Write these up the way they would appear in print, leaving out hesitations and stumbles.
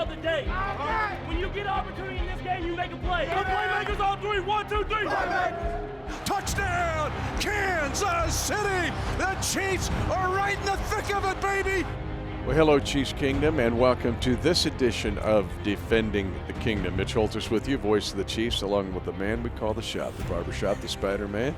of the day. When you get an opportunity in this game, you make a play. The playmakers on three. 1, 2, 3. Touchdown, Kansas City! The Chiefs are right in the thick of it, baby! Well, hello, Chiefs Kingdom, and welcome to this edition of Defending the Kingdom. Mitch Holthus with you, voice of the Chiefs, along with the man we call the shop, the barbershop, the Spider-Man,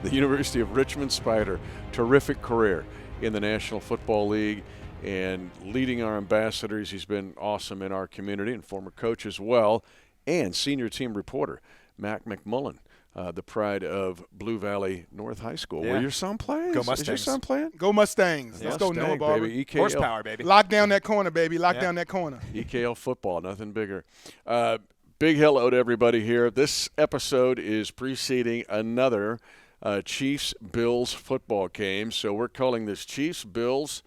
the University of Richmond Spider. Terrific career in the National Football League and leading our ambassadors. He's been awesome in our community and former coach as well, and senior team reporter, Mac McMullen. The pride of Blue Valley North High School. Yeah. Where your son plays? Go Mustangs. Is your son playing? Go Mustangs. Yeah. Let's go, Noah Barber. Baby. EKL. Horsepower, baby. Lock down that corner, baby. Lock down that corner. EKL football, nothing bigger. Big hello to everybody here. This episode is preceding another Chiefs-Bills football game, so we're calling this Chiefs-Bills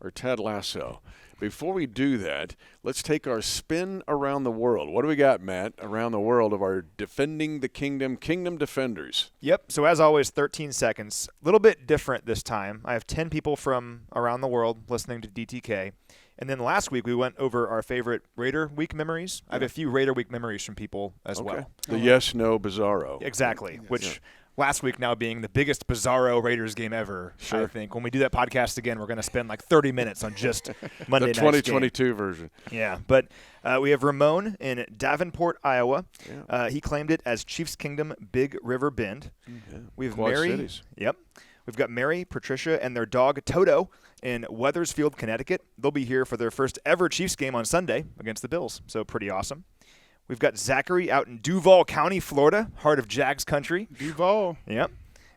or Ted Lasso. Before we do that, let's take our spin around the world. What do we got, Matt, around the world of our Defending the Kingdom defenders? Yep. So as always, 13 seconds. A little bit different this time. I have 10 people from around the world listening to DTK. And then last week we went over our favorite Raider Week memories. I have a few Raider Week memories from people as well. The yes, no, bizarro. Exactly. Which last week now being the biggest bizarro Raiders game ever, I think. When we do that podcast again, we're going to spend like 30 minutes on just Monday the night's 2022 game. version. Yeah, but we have Ramon in Davenport, Iowa. Yeah. He claimed it as Chiefs Kingdom Big River Bend. Yeah. We have Quad Mary. Cities. Yep. We've got Mary, Patricia, and their dog Toto in Weathersfield, Connecticut. They'll be here for their first ever Chiefs game on Sunday against the Bills, so pretty awesome. We've got Zachary out in Duval County, Florida, heart of Jags country. Duval. Yep.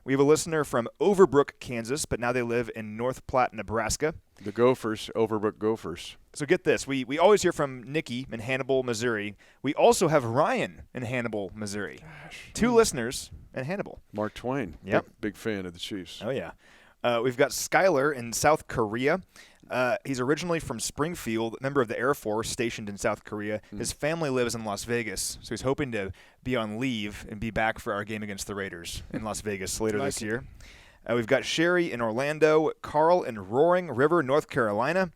We have a listener from Overbrook, Kansas, but now they live in North Platte, Nebraska. The Gophers, Overbrook Gophers. So get this. We always hear from Nikki in Hannibal, Missouri. We also have Ryan in Hannibal, Missouri. Gosh. 2 listeners in Hannibal. Mark Twain. Yep. Big fan of the Chiefs. Oh, yeah. We've got Skyler in South Korea. He's originally from Springfield, member of the Air Force stationed in South Korea. His family lives in Las Vegas, so he's hoping to be on leave and be back for our game against the Raiders in Las Vegas later this year. We've got Sherry in Orlando, Carl in Roaring River, North Carolina,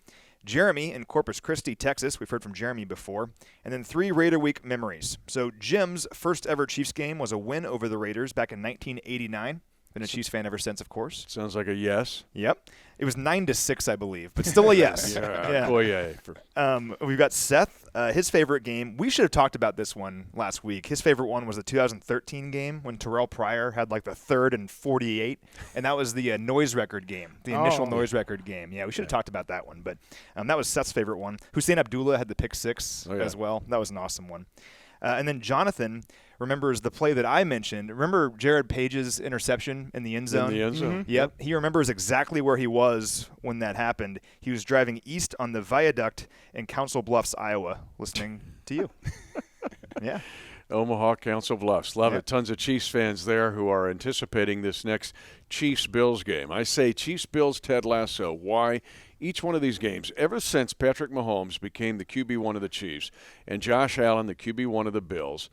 Jeremy in Corpus Christi, Texas. We've heard from Jeremy before. And then 3 Raider Week memories. So Jim's first ever Chiefs game was a win over the Raiders back in 1989. Been a Chiefs fan ever since, of course. Sounds like a yes. Yep. It was 9-6, I believe, but still a yes. Yeah. Boy, yeah. We've got Seth. His favorite game, we should have talked about this one last week. His favorite one was the 2013 game when Terrell Pryor had like the 3rd and 48, and that was the noise record game, the initial noise record game. Yeah, we should have talked about that one, but that was Seth's favorite one. Hussein Abdullah had the pick 6 as well. That was an awesome one. And then Jonathan remembers the play that I mentioned. Remember Jared Page's interception in the end zone? In the end zone. Mm-hmm. Yep. He remembers exactly where he was when that happened. He was driving east on the viaduct in Council Bluffs, Iowa, listening to you. Yeah. Omaha, Council Bluffs. Love it. Tons of Chiefs fans there who are anticipating this next Chiefs-Bills game. I say Chiefs-Bills, Ted Lasso. Why? Each one of these games, ever since Patrick Mahomes became the QB1 of the Chiefs and Josh Allen the QB1 of the Bills,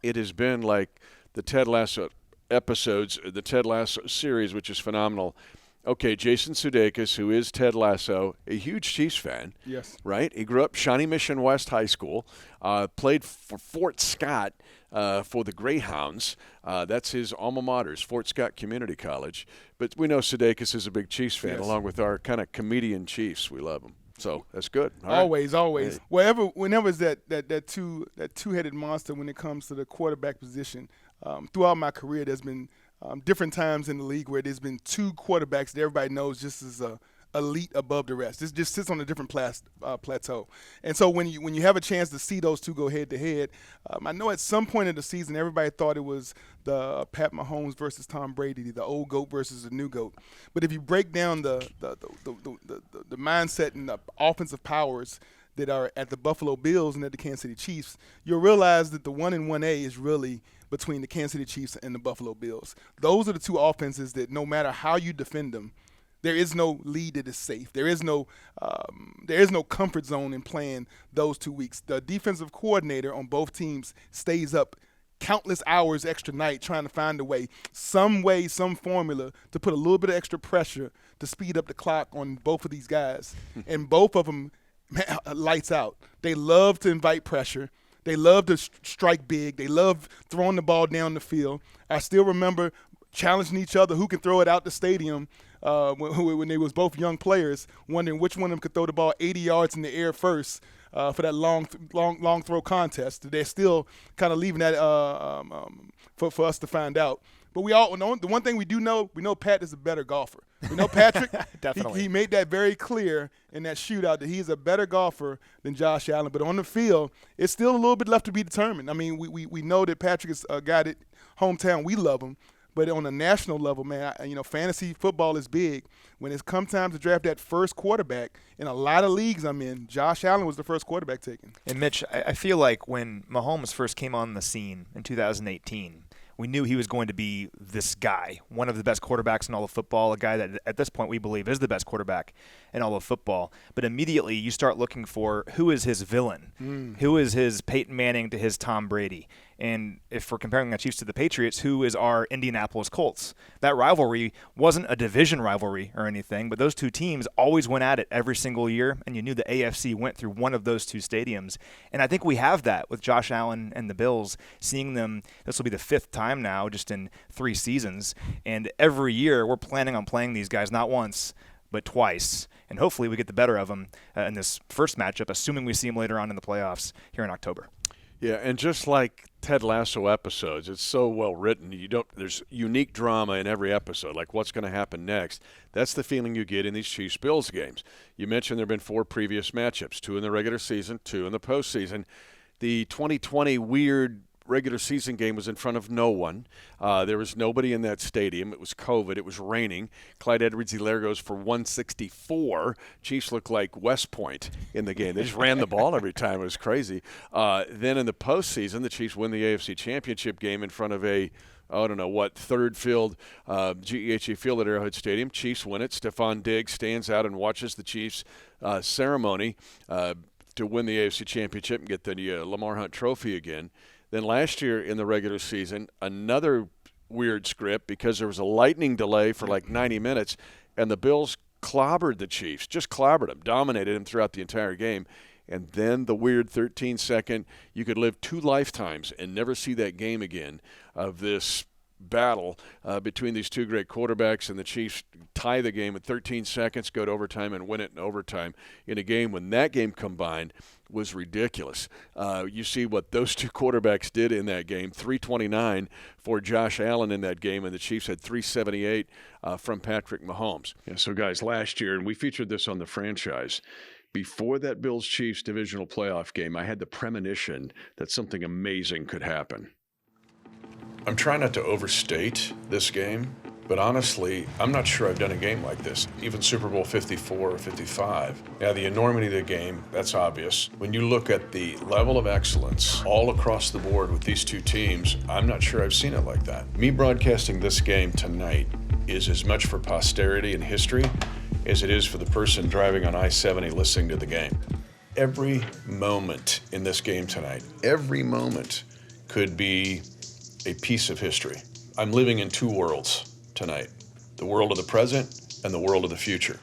it has been like the Ted Lasso episodes, the Ted Lasso series, which is phenomenal. Okay, Jason Sudeikis, who is Ted Lasso, a huge Chiefs fan. Yes. Right? He grew up Shawnee Mission West High School, played for Fort Scott for the Greyhounds. That's his alma mater, Fort Scott Community College. But we know Sudeikis is a big Chiefs fan, along with our kind of comedian Chiefs. We love him. So that's good. Always. Hey. Whenever it's that two-headed monster when it comes to the quarterback position, throughout my career, there's been different times in the league where there's been 2 quarterbacks that everybody knows just as elite above the rest. This just sits on a different plateau. And so when you have a chance to see those 2 go head-to-head, I know at some point in the season everybody thought it was the Pat Mahomes versus Tom Brady, the old GOAT versus the new GOAT. But if you break down the mindset and the offensive powers that are at the Buffalo Bills and at the Kansas City Chiefs, you'll realize that the 1 and 1A is really between the Kansas City Chiefs and the Buffalo Bills. Those are the 2 offenses that no matter how you defend them, there is no lead that is safe. There is no comfort zone in playing those 2 weeks. The defensive coordinator on both teams stays up countless hours extra night trying to find some formula to put a little bit of extra pressure to speed up the clock on both of these guys. And both of them man, lights out. They love to invite pressure. They love to strike big. They love throwing the ball down the field. I still remember challenging each other who can throw it out the stadium when they was both young players, wondering which one of them could throw the ball 80 yards in the air first for that long throw contest. They're still kind of leaving that for us to find out. But we all know, the one thing we do know, we know Pat is a better golfer. We know Patrick, Definitely. he made that very clear in that shootout that he's a better golfer than Josh Allen. But on the field, it's still a little bit left to be determined. I mean, we know that Patrick is a guy that hometown, we love him. But on a national level, man, fantasy football is big. When it's come time to draft that first quarterback, in a lot of leagues I'm in, Josh Allen was the first quarterback taken. And Mitch, I feel like when Mahomes first came on the scene in 2018, we knew he was going to be this guy, one of the best quarterbacks in all of football, a guy that at this point we believe is the best quarterback in all of football. But immediately you start looking for who is his villain, who is his Peyton Manning to his Tom Brady. And if we're comparing the Chiefs to the Patriots, who is our Indianapolis Colts? That rivalry wasn't a division rivalry or anything, but those two teams always went at it every single year, and you knew the AFC went through one of those two stadiums. And I think we have that with Josh Allen and the Bills, seeing them, this will be the fifth time now, just in 3 seasons. And every year we're planning on playing these guys not once, but twice. And hopefully we get the better of them in this first matchup, assuming we see them later on in the playoffs here in October. Yeah, and just like Ted Lasso episodes, it's so well written. There's unique drama in every episode, like what's going to happen next. That's the feeling you get in these Chiefs-Bills games. You mentioned there have been 4 previous matchups, 2 in the regular season, 2 in the postseason. The 2020 weird regular season game was in front of no one. There was nobody in that stadium. It was COVID. It was raining. Clyde Edwards-Helaire goes for 164. Chiefs looked like West Point in the game. They just ran the ball every time. It was crazy. Then in the postseason, the Chiefs win the AFC Championship game in front of third field, GEHA Field at Arrowhead Stadium. Chiefs win it. Stephon Diggs stands out and watches the Chiefs ceremony to win the AFC Championship and get the Lamar Hunt Trophy again. Then last year in the regular season, another weird script because there was a lightning delay for like 90 minutes, and the Bills clobbered the Chiefs, just clobbered them, dominated them throughout the entire game. And then the weird 13-second, you could live 2 lifetimes and never see that game again of this battle between these 2 great quarterbacks, and the Chiefs tie the game at 13 seconds, go to overtime, and win it in overtime in a game when that game combined was ridiculous. You see what those 2 quarterbacks did in that game, 329 for Josh Allen in that game, and the Chiefs had 378 from Patrick Mahomes. Yeah, so, guys, last year, and we featured this on the franchise, before that Bills-Chiefs divisional playoff game, I had the premonition that something amazing could happen. I'm trying not to overstate this game, but honestly, I'm not sure I've done a game like this, even Super Bowl 54 or 55. Now, the enormity of the game, that's obvious. When you look at the level of excellence all across the board with these 2 teams, I'm not sure I've seen it like that. Me broadcasting this game tonight is as much for posterity and history as it is for the person driving on I-70 listening to the game. Every moment in this game tonight, every moment could be a piece of history. I'm living in 2 worlds tonight, the world of the present and the world of the future.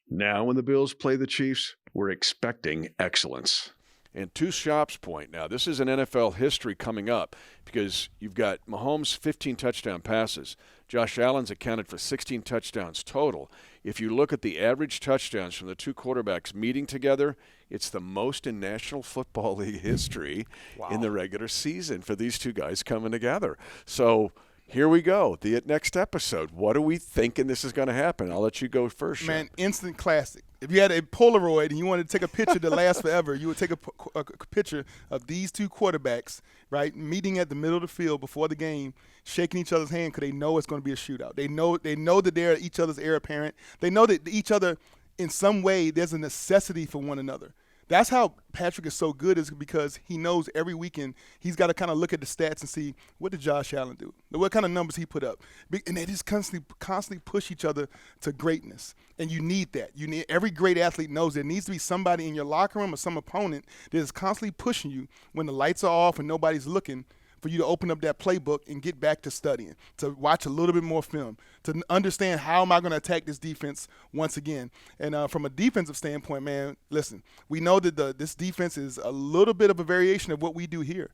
Now when the Bills play the Chiefs, we're expecting excellence. And to Shop's point now, this is an NFL history coming up because you've got Mahomes' 15 touchdown passes. Josh Allen's accounted for 16 touchdowns total. If you look at the average touchdowns from the 2 quarterbacks meeting together, it's the most in National Football League history in the regular season for these 2 guys coming together. So here we go. The next episode. What are we thinking this is going to happen? I'll let you go first. Man, instant classic. If you had a Polaroid and you wanted to take a picture that lasts forever, you would take a picture of these 2 quarterbacks, right, meeting at the middle of the field before the game, shaking each other's hand because they know it's going to be a shootout. They know that they're each other's heir apparent. They know that each other, in some way, there's a necessity for one another. That's how Patrick is so good, is because he knows every weekend he's got to kind of look at the stats and see, what did Josh Allen do? What kind of numbers he put up? And they just constantly push each other to greatness. And you need that. Every great athlete knows there needs to be somebody in your locker room or some opponent that is constantly pushing you when the lights are off and nobody's looking, for you to open up that playbook and get back to studying, to watch a little bit more film, to understand how am I going to attack this defense once again. And from a defensive standpoint, man, listen, we know that this defense is a little bit of a variation of what we do here.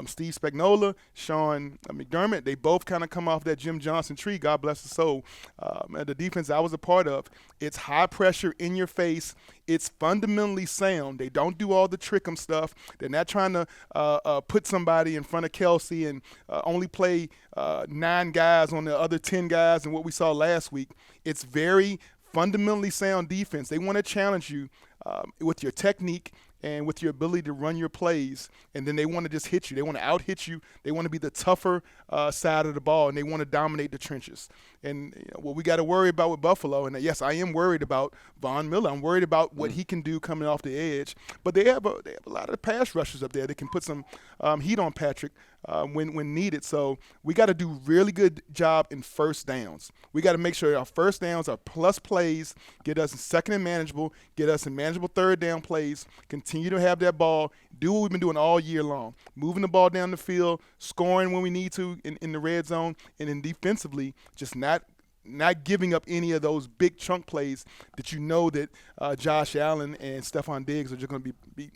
Steve Spagnuolo, Sean McDermott, they both kind of come off that Jim Johnson tree, God bless his soul. The defense I was a part of, it's high pressure in your face. It's fundamentally sound. They don't do all the trick 'em stuff. They're not trying to put somebody in front of Kelsey and only play 9 guys on the other 10 guys and what we saw last week. It's very fundamentally sound defense. They want to challenge you with your technique and with your ability to run your plays, and then they want to just hit you. They want to out-hit you. They want to be the tougher side of the ball, and they want to dominate the trenches. And what we got to worry about with Buffalo, and yes, I am worried about Von Miller. I'm worried about what he can do coming off the edge. But they have a lot of pass rushers up there that can put some heat on Patrick when needed. So we got to do really good job in first downs. We got to make sure our first downs are plus plays, get us in second and manageable, get us in manageable third down plays, continue to have that ball, do what we've been doing all year long, moving the ball down the field, scoring when we need to in the red zone, and then defensively just not giving up any of those big chunk plays that that Josh Allen and Stephon Diggs are just going to be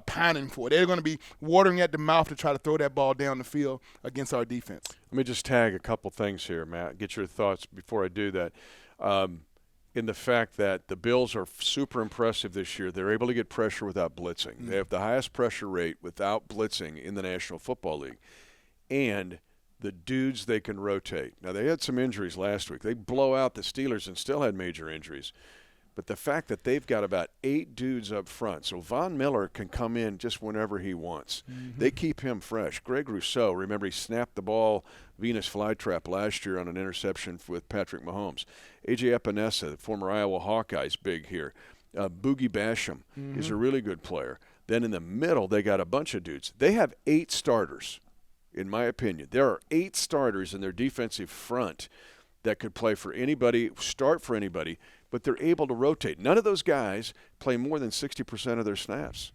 pining for. They're going to be watering at the mouth to try to throw that ball down the field against our defense. Let me just tag a couple things here, Matt. Get your thoughts before I do that. In the fact that the Bills are super impressive this year. They're able to get pressure without blitzing. They have the highest pressure rate without blitzing in the National Football League. And the dudes they can rotate. Now, they had some injuries last week. They blow out the Steelers and still had major injuries. But the fact that they've got about 8 dudes up front, so Von Miller can come in just whenever he wants. They keep him fresh. Greg Rousseau, remember he snapped the ball, Venus flytrap last year on an interception with Patrick Mahomes. A.J. Epinesa, the former Iowa Hawkeyes, big here. Boogie Basham is a really good player. Then in the middle, they got a bunch of dudes. They have 8 starters, in my opinion. There are 8 starters in their defensive front that could play for anybody, start for anybody, but they're able to rotate. None of those guys play more than 60% of their snaps.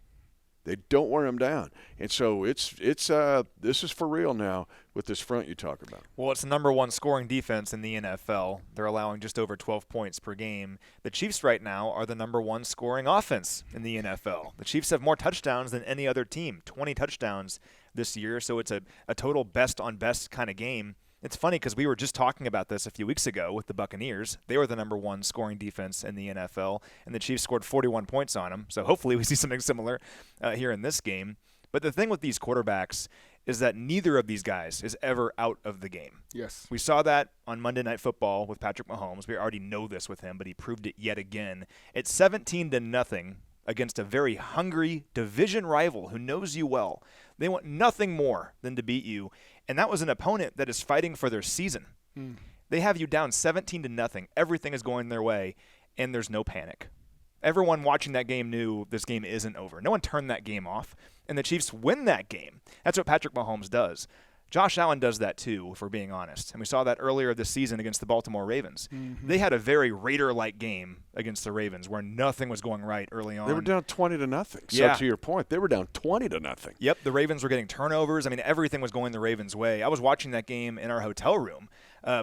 They don't wear them down. And so it's this is for real now with this front you talk about. Well, it's the number 1 scoring defense in the NFL. They're allowing just over 12 points per game. The Chiefs right now are the number 1 scoring offense in the NFL. The Chiefs have more touchdowns than any other team, 20 touchdowns this year. So it's a total best-on-best kind of game. It's funny because we were just talking about this a few weeks ago with the Buccaneers. They were the number 1 scoring defense in the NFL, and the Chiefs scored 41 points on them. So hopefully we see something similar here in this game. But the thing with these quarterbacks is that neither of these guys is ever out of the game. Yes. We saw that on Monday Night Football with Patrick Mahomes. We already know this with him, but he proved it yet again. It's 17-0 against a very hungry division rival who knows you well. They want nothing more than to beat you. And that was an opponent that is fighting for their season. They have you down 17-0. Everything is going their way, and there's no panic. Everyone watching that game knew this game isn't over. No one turned that game off, and the Chiefs win that game. That's what Patrick Mahomes does. Josh Allen does that too, if we're being honest. And we saw that earlier this season against the Baltimore Ravens. They had a very Raider-like game against the Ravens where nothing was going right early on. They were down 20-0. Yeah. So to your point, they were down 20-0. Yep, the Ravens were getting turnovers. I mean, everything was going the Ravens' way. I was watching that game in our hotel room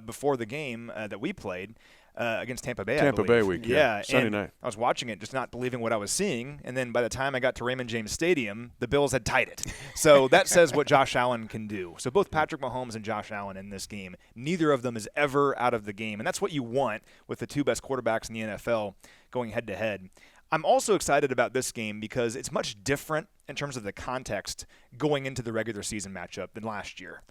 before the game that we played. Against Tampa Bay, Tampa I believe. Bay week, yeah. Sunday night. I was watching it, just not believing what I was seeing. And then by the time I got to Raymond James Stadium, the Bills had tied it. So that says what Josh Allen can do. So both Patrick Mahomes and Josh Allen in this game, neither of them is ever out of the game. And that's what you want with the 2 best quarterbacks in the NFL going head-to-head. I'm also excited about this game because it's much different in terms of the context going into the regular season matchup than last year.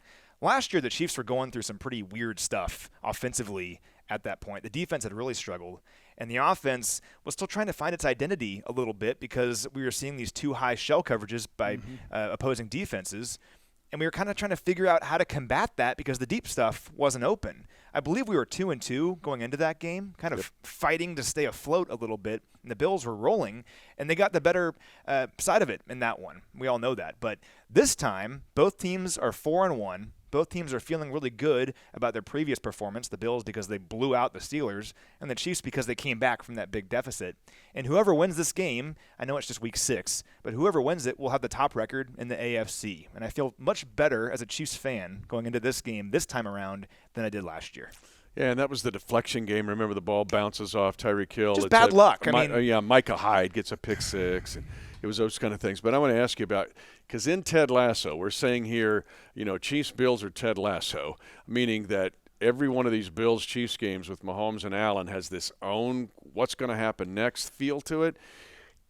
Last year, the Chiefs were going through some pretty weird stuff offensively at that point. The defense had really struggled, and the offense was still trying to find its identity a little bit because we were seeing these 2 high shell coverages by opposing defenses, and we were kind of trying to figure out how to combat that because the deep stuff wasn't open. I believe we were 2-2 going into that game, kind of fighting to stay afloat a little bit, and the Bills were rolling, and they got the better side of it in that one. We all know that. But this time, both teams are 4-1. Both teams are feeling really good about their previous performance, the Bills because they blew out the Steelers, and the Chiefs because they came back from that big deficit. And whoever wins this game, I know it's just week 6, but whoever wins it will have the top record in the AFC. And I feel much better as a Chiefs fan going into this game this time around than I did last year. Yeah, and that was the deflection game. Remember, the ball bounces off Tyreek Hill. Just bad luck. I mean, Micah Hyde gets a pick six, and it was those kind of things. But I want to ask you about, because in Ted Lasso, we're saying here, Chiefs Bills are Ted Lasso, meaning that every one of these Bills Chiefs games with Mahomes and Allen has this own what's going to happen next feel to it.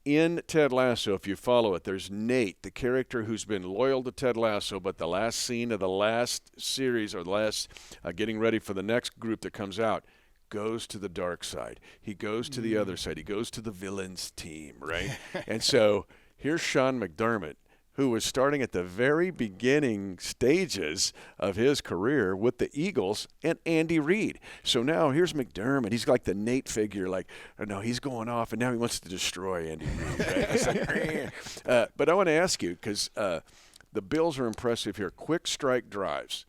In Ted Lasso, if you follow it, there's Nate, the character who's been loyal to Ted Lasso, but the last scene of the last series or the last getting ready for the next group that comes out goes to the dark side. He goes to the other side. He goes to the villains team, right? And so here's Sean McDermott, who was starting at the very beginning stages of his career with the Eagles and Andy Reid. So now here's McDermott. He's like the Nate figure, like, oh, no, he's going off, and now he wants to destroy Andy Reid. Right? It's like, but I want to ask you, because the Bills are impressive here. Quick strike drives.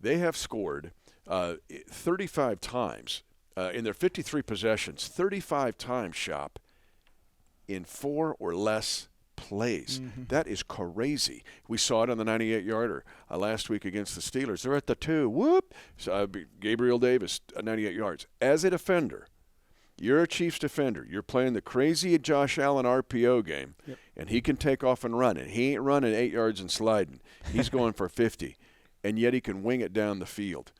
They have scored 35 times in their 53 possessions, 35 times, Shop, in 4 or less plays. That is crazy. We saw it on the 98-yarder last week against the Steelers. They're at the 2. Whoop! So, Gabriel Davis, 98 yards. As a defender, you're a Chiefs defender. You're playing the crazy Josh Allen RPO game, and he can take off and run. And he ain't running 8 yards and sliding. He's going for 50, and yet he can wing it down the field.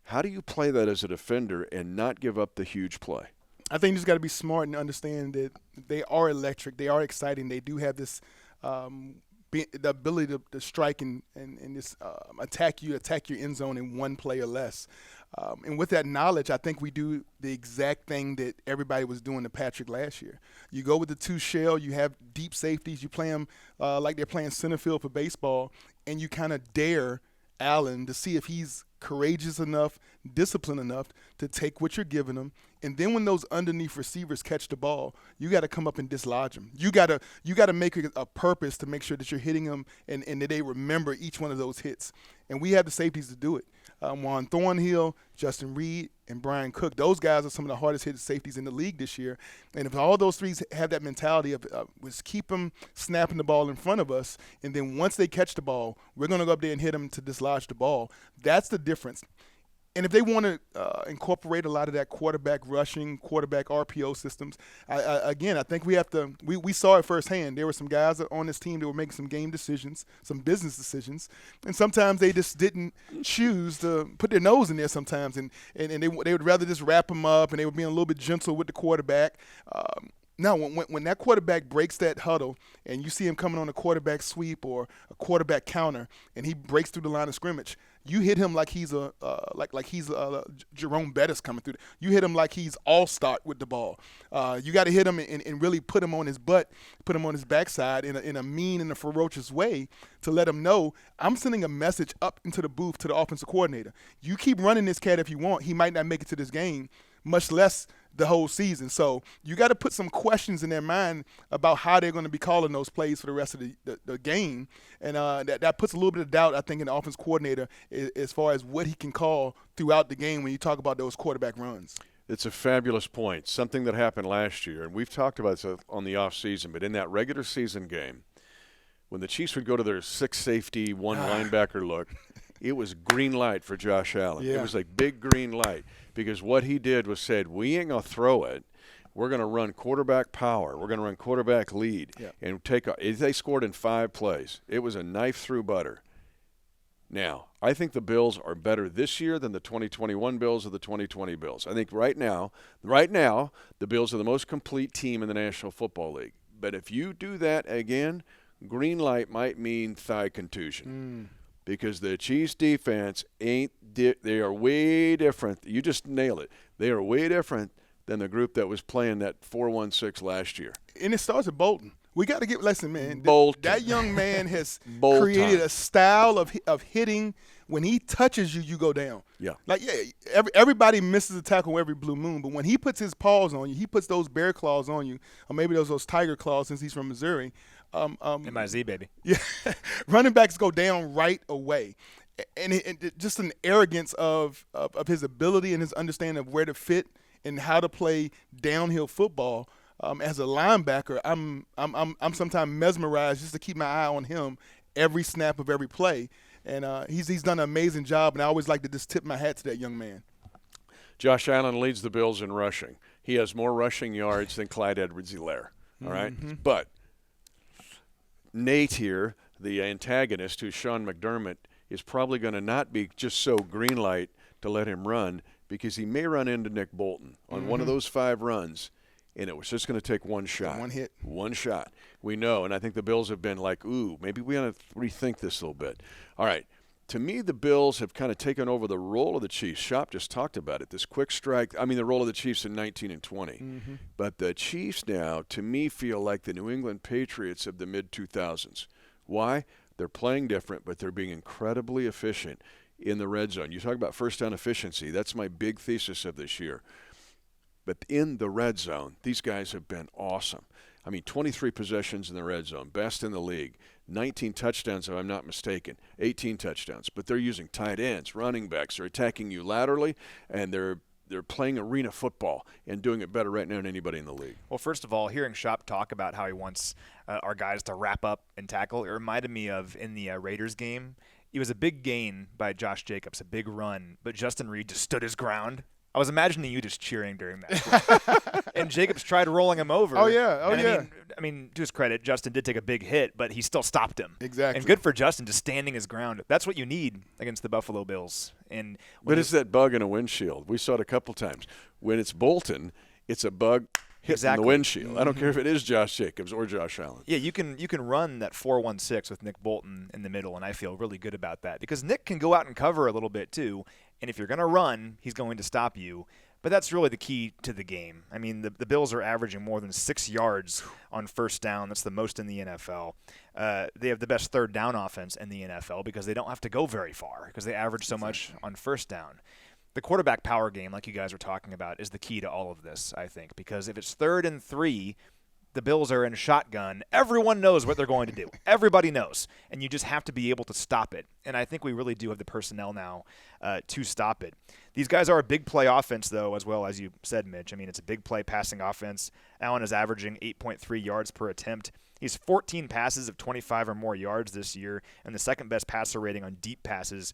How do you play that as a defender and not give up the huge play? I think you just got to be smart and understand that they are electric. They are exciting. They do have this the ability to strike and this attack your end zone in one play or less. And with that knowledge, I think we do the exact thing that everybody was doing to Patrick last year. You go with the 2 shell. You have deep safeties. You play them like they're playing center field for baseball, and you kind of dare Allen to see if he's courageous enough, disciplined enough to take what you're giving him. And then when those underneath receivers catch the ball, you got to come up and dislodge them. You got to make it a purpose to make sure that you're hitting them and that they remember each one of those hits. And we have the safeties to do it. Juan Thornhill, Justin Reed, and Brian Cook, those guys are some of the hardest hit safeties in the league this year. And if all those three have that mentality of keep them snapping the ball in front of us, and then once they catch the ball, we're going to go up there and hit them to dislodge the ball. That's the difference. And if they want to incorporate a lot of that quarterback rushing, quarterback RPO systems, I think we have to. We saw it firsthand. There were some guys on this team that were making some game decisions, some business decisions, and sometimes they just didn't choose to put their nose in there. Sometimes, and they would rather just wrap them up, and they were being a little bit gentle with the quarterback. Now, when that quarterback breaks that huddle and you see him coming on a quarterback sweep or a quarterback counter, and he breaks through the line of scrimmage, you hit him like he's Jerome Bettis coming through. You hit him like he's all-star with the ball. You got to hit him and really put him on his butt, put him on his backside in a mean and a ferocious way to let him know I'm sending a message up into the booth to the offensive coordinator. You keep running this cat if you want. He might not make it to this game, much less the whole season. So you got to put some questions in their mind about how they're going to be calling those plays for the rest of the game. And that puts a little bit of doubt, I think, in the offense coordinator as far as what he can call throughout the game when you talk about those quarterback runs. It's a fabulous point, something that happened last year, and we've talked about this on the offseason, but in that regular season game, when the Chiefs would go to their 6 safety, 1 linebacker look, it was green light for Josh Allen. Yeah. It was like big green light because what he did was said, we ain't going to throw it. We're going to run quarterback power. We're going to run quarterback lead. Yeah. And they scored in 5 plays. It was a knife through butter. Now, I think the Bills are better this year than the 2021 Bills or the 2020 Bills. I think right now, the Bills are the most complete team in the National Football League. But if you do that again, green light might mean thigh contusion. Because the Chiefs defense they are way different. You just nailed it. They are way different than the group that was playing that 4-1-6 last year. And it starts at Bolton. We got to listen, man. Bolton. That young man has created a style of hitting. When he touches you, you go down. Yeah. Everybody misses a tackle every blue moon, but when he puts his paws on you, he puts those bear claws on you, or maybe those tiger claws since he's from Missouri. MIZ, baby. Yeah, running backs go down right away. And just an arrogance of his ability and his understanding of where to fit and how to play downhill football. As a linebacker, I'm sometimes mesmerized just to keep my eye on him every snap of every play. And he's done an amazing job, and I always like to just tip my hat to that young man. Josh Allen leads the Bills in rushing. He has more rushing yards than Clyde Edwards-Helaire. All right? But Nate here, the antagonist, who's Sean McDermott, is probably going to not be just so green light to let him run, because he may run into Nick Bolton on one of those 5 runs, and it was just going to take one shot. One hit. One shot. We know, and I think the Bills have been like, ooh, maybe we ought to rethink this a little bit. All right. To me, the Bills have kind of taken over the role of the Chiefs. Shop just talked about it, this quick strike. I mean, the role of the Chiefs in 19 and 20. But the Chiefs now, to me, feel like the New England Patriots of the mid-2000s. Why? They're playing different, but they're being incredibly efficient in the red zone. You talk about first down efficiency. That's my big thesis of this year. But in the red zone, these guys have been awesome. I mean, 23 possessions in the red zone, best in the league. 19 touchdowns, if I'm not mistaken. 18 touchdowns. But they're using tight ends, running backs. They're attacking you laterally, and they're playing arena football and doing it better right now than anybody in the league. Well, first of all, hearing Shop talk about how he wants our guys to wrap up and tackle, it reminded me of in the Raiders game. It was a big gain by Josh Jacobs, a big run, but Justin Reed just stood his ground. I was imagining you just cheering during that. And Jacobs tried rolling him over. Oh, yeah. And I mean, to his credit, Justin did take a big hit, but he still stopped him. Exactly. And good for Justin just standing his ground. That's what you need against the Buffalo Bills. But it's that bug in a windshield. We saw it a couple times. When it's Bolton, it's a bug hitting the windshield. I don't care if it is Josh Jacobs or Josh Allen. Yeah, you can run that 4-1-6 with Nick Bolton in the middle, and I feel really good about that because Nick can go out and cover a little bit too. And if you're going to run, he's going to stop you. But that's really the key to the game. I mean, the Bills are averaging more than 6 yards on first down. That's the most in the NFL. They have the best third down offense in the NFL because they don't have to go very far because they average so much on first down. The quarterback power game, like you guys were talking about, is the key to all of this, I think, because if it's 3rd and 3, the Bills are in shotgun, everyone knows what they're going to do. Everybody knows. And you just have to be able to stop it. And I think we really do have the personnel now to stop it. These guys are a big play offense, though, as well, as you said, Mitch. I mean, it's a big play passing offense. Allen is averaging 8.3 yards per attempt. He's 14 passes of 25 or more yards this year and the second best passer rating on deep passes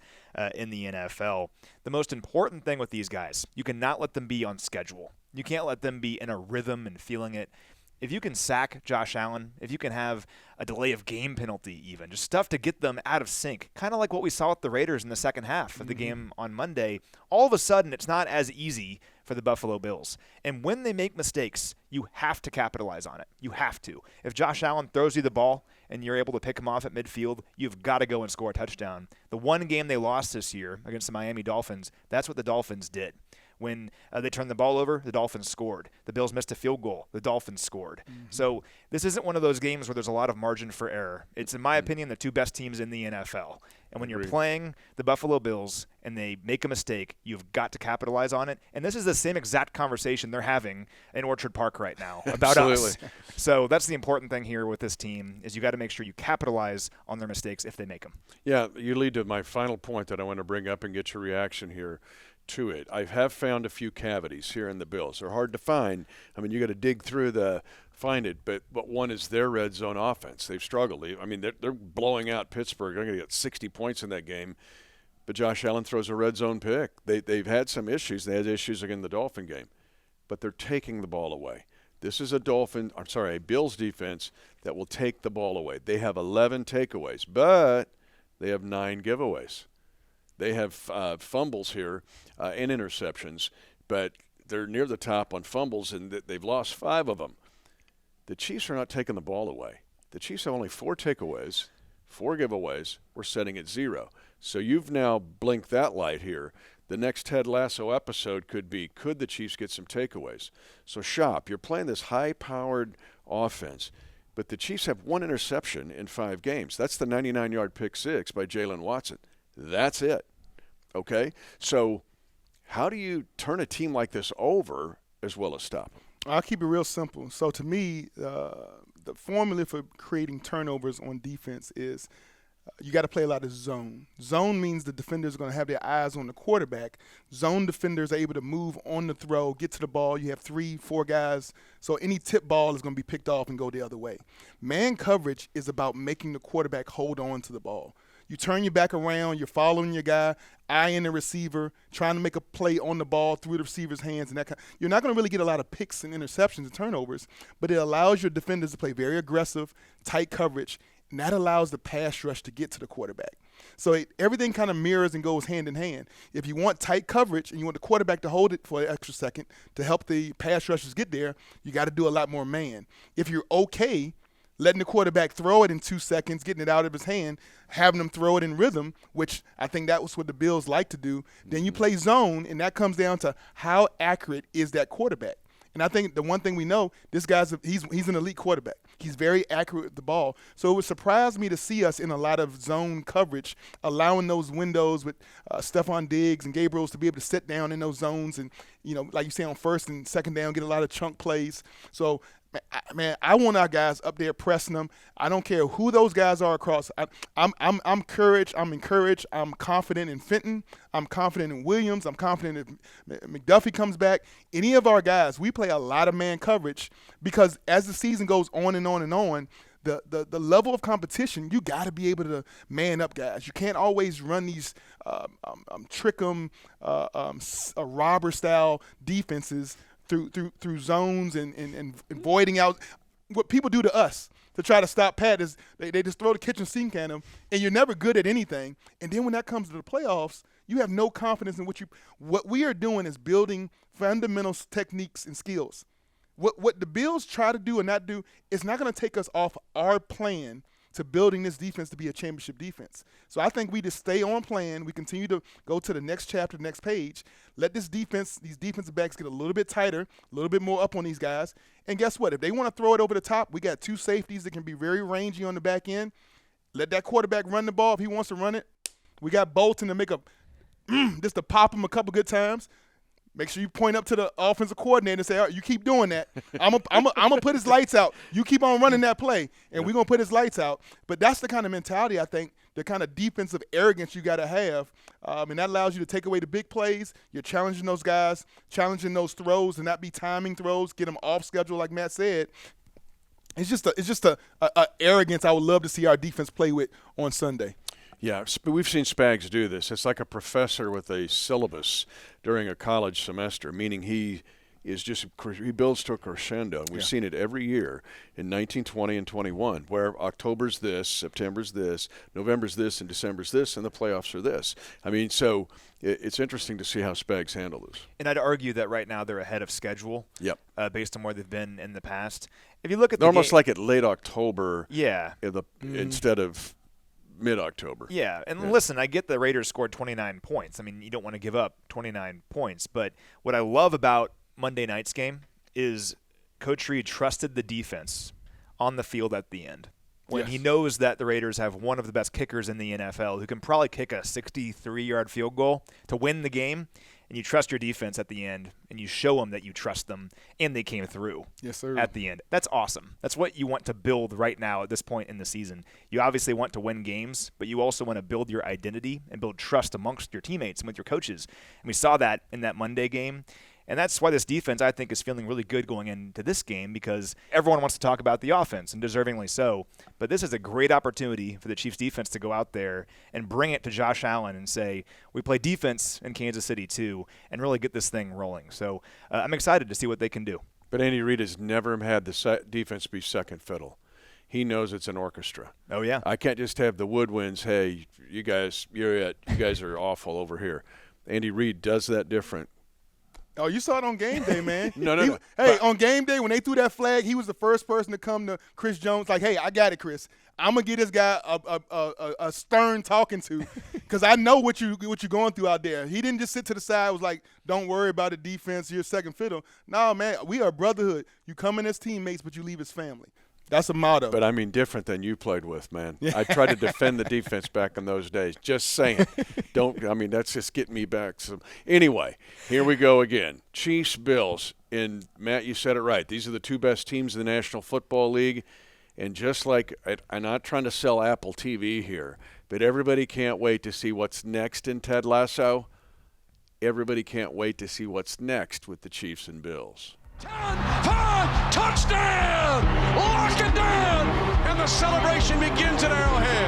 in the NFL. The most important thing with these guys, you cannot let them be on schedule. You can't let them be in a rhythm and feeling it. If you can sack Josh Allen, if you can have a delay of game penalty even, just stuff to get them out of sync, kind of like what we saw with the Raiders in the second half of the game on Monday, all of a sudden it's not as easy for the Buffalo Bills. And when they make mistakes, you have to capitalize on it. You have to. If Josh Allen throws you the ball and you're able to pick him off at midfield, you've got to go and score a touchdown. The one game they lost this year against the Miami Dolphins, that's what the Dolphins did. When they turned the ball over, the Dolphins scored. The Bills missed a field goal. The Dolphins scored. So this isn't one of those games where there's a lot of margin for error. It's, in my opinion, the 2 best teams in the NFL. And when you're playing the Buffalo Bills and they make a mistake, you've got to capitalize on it. And this is the same exact conversation they're having in Orchard Park right now about us. So that's the important thing here with this team is you got to make sure you capitalize on their mistakes if they make them. Yeah, you lead to my final point that I want to bring up and get your reaction here to it. I have found a few cavities here in the Bills. They're hard to find. I mean, you got to dig through find it. But one is their red zone offense. They've struggled. I mean, they're blowing out Pittsburgh. They're going to get 60 points in that game. But Josh Allen throws a red zone pick. They've had some issues. They had issues again in the Dolphin game. But they're taking the ball away. This is a Bills defense that will take the ball away. They have 11 takeaways, but they have 9 giveaways. They have fumbles here and interceptions, but they're near the top on fumbles, and they've lost 5 of them. The Chiefs are not taking the ball away. The Chiefs have only 4 takeaways, 4 giveaways. We're setting at 0. So you've now blinked that light here. The next Ted Lasso episode could be, could the Chiefs get some takeaways? So Shop, you're playing this high-powered offense, but the Chiefs have 1 interception in 5 games. That's the 99-yard pick 6 by Jalen Watson. That's it. Okay? So how do you turn a team like this over as well as stop them? I'll keep it real simple. So to me, the formula for creating turnovers on defense is you got to play a lot of zone. Zone means the defenders are going to have their eyes on the quarterback. Zone defenders are able to move on the throw, get to the ball. You have 3, 4 guys. So any tip ball is going to be picked off and go the other way. Man coverage is about making the quarterback hold on to the ball. You turn your back around, you're following your guy, eyeing the receiver, trying to make a play on the ball through the receiver's hands, and you're not going to really get a lot of picks and interceptions and turnovers, but it allows your defenders to play very aggressive, tight coverage, and that allows the pass rush to get to the quarterback. So everything kind of mirrors and goes hand in hand. If you want tight coverage and you want the quarterback to hold it for an extra second to help the pass rushers get there, you got to do a lot more man. If you're okay letting the quarterback throw it in 2 seconds, getting it out of his hand, having him throw it in rhythm, which I think that was what the Bills like to do, then you play zone, and that comes down to how accurate is that quarterback. And I think the one thing we know, this guy's he's an elite quarterback. He's very accurate with the ball. So it would surprise me to see us in a lot of zone coverage, allowing those windows with Stephon Diggs and Gabriels to be able to sit down in those zones and, like you say, on first and second down, get a lot of chunk plays. So, man, I want our guys up there pressing them. I don't care who those guys are across. I'm encouraged. I'm confident in Fenton. I'm confident in Williams. I'm confident if McDuffie comes back. Any of our guys, we play a lot of man coverage because as the season goes on and on and on, the level of competition, you got to be able to man up guys. You can't always run these trick 'em, robber-style defenses through zones and voiding out. What people do to us to try to stop Pat is they just throw the kitchen sink at him, and you're never good at anything. And then when that comes to the playoffs, you have no confidence in what we are doing is building fundamental techniques and skills. What the Bills try to do and not do is not going to take us off our plan to building this defense to be a championship defense. So I think we just stay on plan. We continue to go to the next chapter, the next page. Let these defensive backs get a little bit tighter, a little bit more up on these guys. And guess what? If they want to throw it over the top, we got 2 safeties that can be very rangy on the back end. Let that quarterback run the ball if he wants to run it. We got Bolton to make just to pop him a couple good times. Make sure you point up to the offensive coordinator and say, all right, you keep doing that. I'm gonna put his lights out. You keep on running that play, and we're going to put his lights out. But that's the kind of mentality, I think, the kind of defensive arrogance you got to have, and that allows you to take away the big plays. You're challenging those guys, challenging those throws, and not be timing throws, get them off schedule like Matt said. It's just a arrogance I would love to see our defense play with on Sunday. Yeah, we've seen Spags do this. It's like a professor with a syllabus during a college semester, meaning he builds to a crescendo. We've seen it every year in 19, 20, and 21, where October's this, September's this, November's this, and December's this, and the playoffs are this. I mean, so it's interesting to see how Spags handle this. And I'd argue that right now they're ahead of schedule. Yep. Based on where they've been in the past. If you look at they're almost like at late October. Yeah. Instead of mid-October. Yeah, and listen, I get the Raiders scored 29 points. I mean, you don't want to give up 29 points. But what I love about Monday night's game is Coach Reed trusted the defense on the field at the end. When he knows that the Raiders have one of the best kickers in the NFL who can probably kick a 63-yard field goal to win the game, and you trust your defense at the end, and you show them that you trust them, and they came through at the end. That's awesome. That's what you want to build right now at this point in the season. You obviously want to win games, but you also want to build your identity and build trust amongst your teammates and with your coaches. And we saw that in that Monday game. And that's why this defense, I think, is feeling really good going into this game because everyone wants to talk about the offense, and deservingly so. But this is a great opportunity for the Chiefs defense to go out there and bring it to Josh Allen and say, we play defense in Kansas City too, and really get this thing rolling. So I'm excited to see what they can do. But Andy Reid has never had the defense be second fiddle. He knows it's an orchestra. Oh, yeah. I can't just have the woodwinds, hey, you guys are awful over here. Andy Reid does that different. Oh, you saw it on game day, man. No. Hey, on game day, when they threw that flag, he was the first person to come to Chris Jones like, hey, I got it, Chris. I'm going to get this guy a stern talking to because I know what you're going through out there. He didn't just sit to the side. Was like, don't worry about the defense. You're second fiddle. No, man, we are a brotherhood. You come in as teammates, but you leave as family. That's a motto. But, I mean, different than you played with, man. I tried to defend the defense back in those days. Just saying. That's just getting me back. Anyway, here we go again. Chiefs, Bills. And, Matt, you said it right. These are the 2 best teams in the National Football League. And just like I'm not trying to sell Apple TV here, but everybody can't wait to see what's next in Ted Lasso. Everybody can't wait to see what's next with the Chiefs and Bills. 10, 5, touchdown! Lock it down! And the celebration begins at Arrowhead.